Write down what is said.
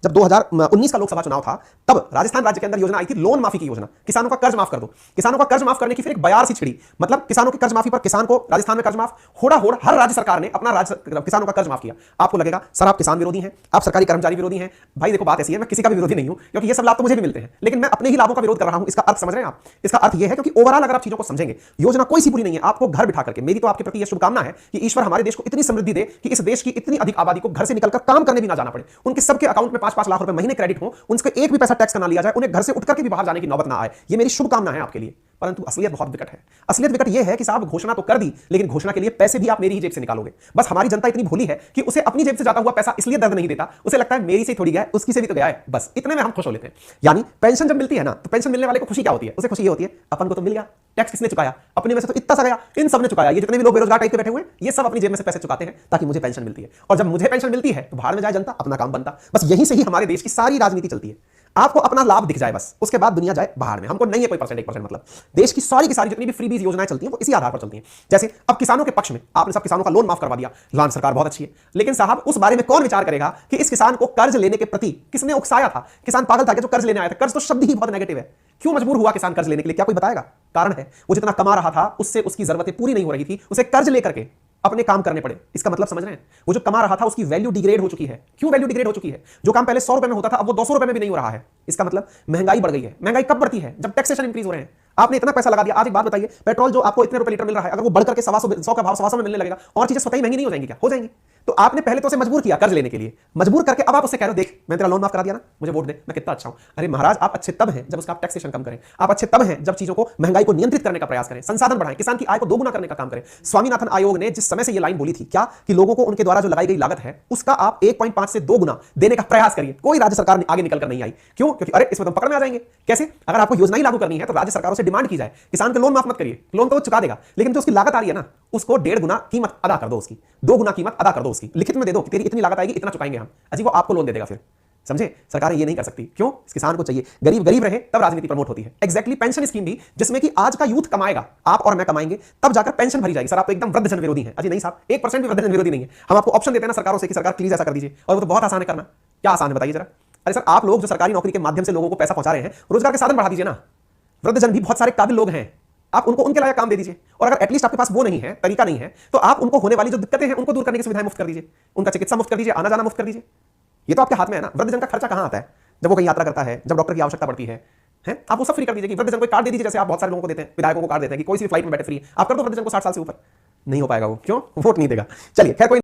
जब 2019 का लोकसभा चुनाव था तब राजस्थान राज्य के अंदर योजना आई थी लोन माफी की योजना, किसानों का कर्ज माफ कर दो। किसानों का कर्ज माफ करने की फिर एक बयार सी छिड़ी, मतलब किसानों के कर्ज माफी पर किसान को राजस्थान में कर्ज माफ, होड़ा होड़ हर राज्य सरकार ने अपना किसानों का कर्ज माफ किया। आपको लगेगा सर आप किसान विरोधी हैं, आप सरकारी कर्मचारी विरोधी हैं। भाई देखो बात ऐसी है, मैं किसी का भी विरोधी नहीं हूं, क्योंकि ये सब लाभ तो मुझे भी मिलते हैं, लेकिन मैं अपने ही लाभों का विरोध कर रहा हूं। इसका अर्थ समझ रहे हैं आप? इसका अर्थ यह है क्योंकि ओवरऑल अगर आप चीजों को समझेंगे, योजना कोई सी बुरी नहीं है। आपको घर बिठा करके, मेरी तो आपके प्रति यह शुभकामना है कि ईश्वर हमारे देश को इतनी समृद्धि दे कि इस देश की इतनी अधिक आबादी को घर से निकलकर काम करने भी ना जाना पड़े, उनके सबके अकाउंट में 5-5 लाख रुपए महीने क्रेडिट हो, उनसे एक भी पैसा टैक्स का ना लिया जाए, उन्हें घर से उठकर के भी बाहर जाने की नौबत ना आए। ये मेरी शुभकामना है आपके लिए। परंतु असलियत बहुत विकट है। असलियत विकट यह है कि साहब घोषणा तो कर दी, लेकिन घोषणा के लिए पैसे भी आप मेरी ही जेब से निकालोगे। बस हमारी जनता इतनी भोली है कि उसे अपनी जेब से जाता हुआ पैसा इसलिए दर्द नहीं देता, उसे लगता है मेरी से थोड़ी गया है, उसकी से भी तो गया है, बस इतने में हम खुश हो लेते हैं। यानी पेंशन जब मिलती है ना, तो पेंशन मिलने वाले को खुशी क्या होती है? उसे खुशी ये होती है अपन को तो मिल गया, टैक्स किसने चुकाया? अपने में से तो इतना सा गया, इन सब ने चुकाया। ये जितने भी लोग बेरोजगार टाइप के बैठे हुए हैं, ये सब अपनी जेब में से पैसे चुकाते हैं ताकि मुझे पेंशन मिलती है। और जब मुझे पेंशन मिलती है तो बाहर में जाए जनता, अपना काम बनता। बस यहीं से ही हमारे देश की सारी राजनीति चलती है। आपको अपना लाभ दिख जाए बस, उसके बाद दुनिया जाए बाहर में, हमको नहीं है कोई परसेंट 1% मतलब। देश की सारी जितनी भी फ्रीबीज योजनाएं चलती हैं वो इसी आधार पर चलती हैं। जैसे अब किसानों के पक्ष में आपने सब किसानों का लोन माफ करवा दिया, लान सरकार बहुत अच्छी है, लेकिन साहब उस बारे में कौन विचार करेगा कि इस किसान को कर्ज लेने के प्रति किसने उकसाया था? किसान पागल था कि जो कर्ज लेने आया था? कर्ज तो शब्द ही बहुत नेगेटिव है। क्यों मजबूर हुआ किसान कर्ज लेने के लिए? क्या कोई बताएगा? कारण है वो जितना कमा रहा था उससे उसकी जरूरतें पूरी नहीं हो रही थी, उसे कर्ज लेकर के अपने काम करने पड़े। इसका मतलब समझ रहे हैं? वो जो कमा रहा था उसकी वैल्यू डिग्रेड हो चुकी है। क्यों वैल्यू डिग्रेड हो चुकी है? जो काम पहले 100 रुपए में होता था अब वो 200 रुपए में भी नहीं हो रहा है। इसका मतलब महंगाई बढ़ गई है। महंगाई कब बढ़ती है? जब टैक्सेशन इंक्रीज हो रहे हैं। आपने इतना पैसा लगा दिया। आज एक बात बताइए, पेट्रोल जो आपको इतने रुपए लीटर मिल रहा है, अगर वो बढ़कर के 100 का भाव 100 में मिलने लगेगा, और चीजें स्वतः ही महंगी नहीं हो जाएंगी क्या? हो जाएंगी। तो आपने पहले तो उसे मजबूर किया कर्ज लेने के लिए, मजबूर करके अब आप उससे कह रहे हो देख मैं तेरा लोन माफ करा दिया ना, मुझे वोट दे, मैं कितना अच्छा हूं। अरे महाराज आप अच्छे तब हैं जब उसका आप टैक्सेशन कम करें, आप अच्छे तब हैं जब चीजों को, महंगाई को नियंत्रित करने का प्रयास करें, संसाधन बढ़ाएं, किसान की आय को दोगुना करने का काम करें। स्वामीनाथन आयोग ने जिस समय से ये लाइन बोली थी क्या कि लोगों को उनके द्वारा जो लगाई गई लागत है उसका आप 1.5 से 2 गुना देने का प्रयास करिए। कोई राज्य सरकार आगे निकलकर नहीं आई। क्यों? क्योंकि अरे इसमें तुम पकड़ में आ जाएंगे। कैसे? अगर आपको योजना ही लागू करनी है तो राज्य सरकारों से डिमांड की जाए किसान के लोन माफ मत करिए, लोन तो वो चुका देगा, लेकिन जो उसकी लागत आ रही है ना उसको 1.5 गुना कीमत अदा कर दो, उसकी 2 गुना कीमत अदा कर दो, उसकी लिखित में दे दो कि तेरी इतनी लागत आएगी, इतना चुकाएंगे हम। अजी वो आपको लोन दे देगा। फिर समझे? सरकारें ये नहीं कर सकती। क्यों? इस किसान को चाहिए गरीब गरीब रहे, तब राजनीति प्रमोट होती है। एग्जैक्टली पेंशन स्कीम भी जिसमें कि आज का यूथ कमाएगा, आप और मैं कमाएंगे, तब जाकर पेंशन भरी जाएगी। सर आप तो एकदम वृद्धजन विरोधी हैं। अजी नहीं साहब, 1% भी वृद्धजन विरोधी नहीं है। हम आपको ऑप्शन देते हैं ना सरकारों से कि सरकार प्लीज ऐसा कर दीजिए, और वो तो बहुत आसान है करना। क्या आसान है बताइए जरा? अरे सर आप लोग जो सरकारी नौकरी के माध्यम से लोगों को पैसा पहुंचा रहे हैं, रोजगार के साधन बढ़ा दीजिए ना। वृद्धजन भी बहुत सारे काबिल लोग हैं, आप उनको उनके लायक काम दे दीजिए। और अगर एटलीस्ट आपके पास वो नहीं है, तरीका नहीं है, तो आप उनको होने वाली जो दिक्कतें हैं उनको दूर करने की सुविधाएं मुफ्त कर दीजिए, उनका चिकित्सा मुफ्त कर दीजिए, आना जाना मुफ्त कर दीजिए। ये तो आपके हाथ में है ना। वृद्धजन का खर्चा कहां आता है? जब वो कहीं यात्रा करता है, जब डॉक्टर की आवश्यकता पड़ती है, आप वो सब फ्री कर दीजिए। कि वृद्धजन को कार्ड दे दीजिए, जैसे आप बहुत सारे लोगों को देते हैं, विधायकों को कार्ड देते हैं कि कोई सी फ्लाइट में बैठे फ्री। आप कर दो वृद्धजन को 60 साल से ऊपर। नहीं हो पाएगा वो। क्यों? वोट नहीं देगा। चलिए खैर कोई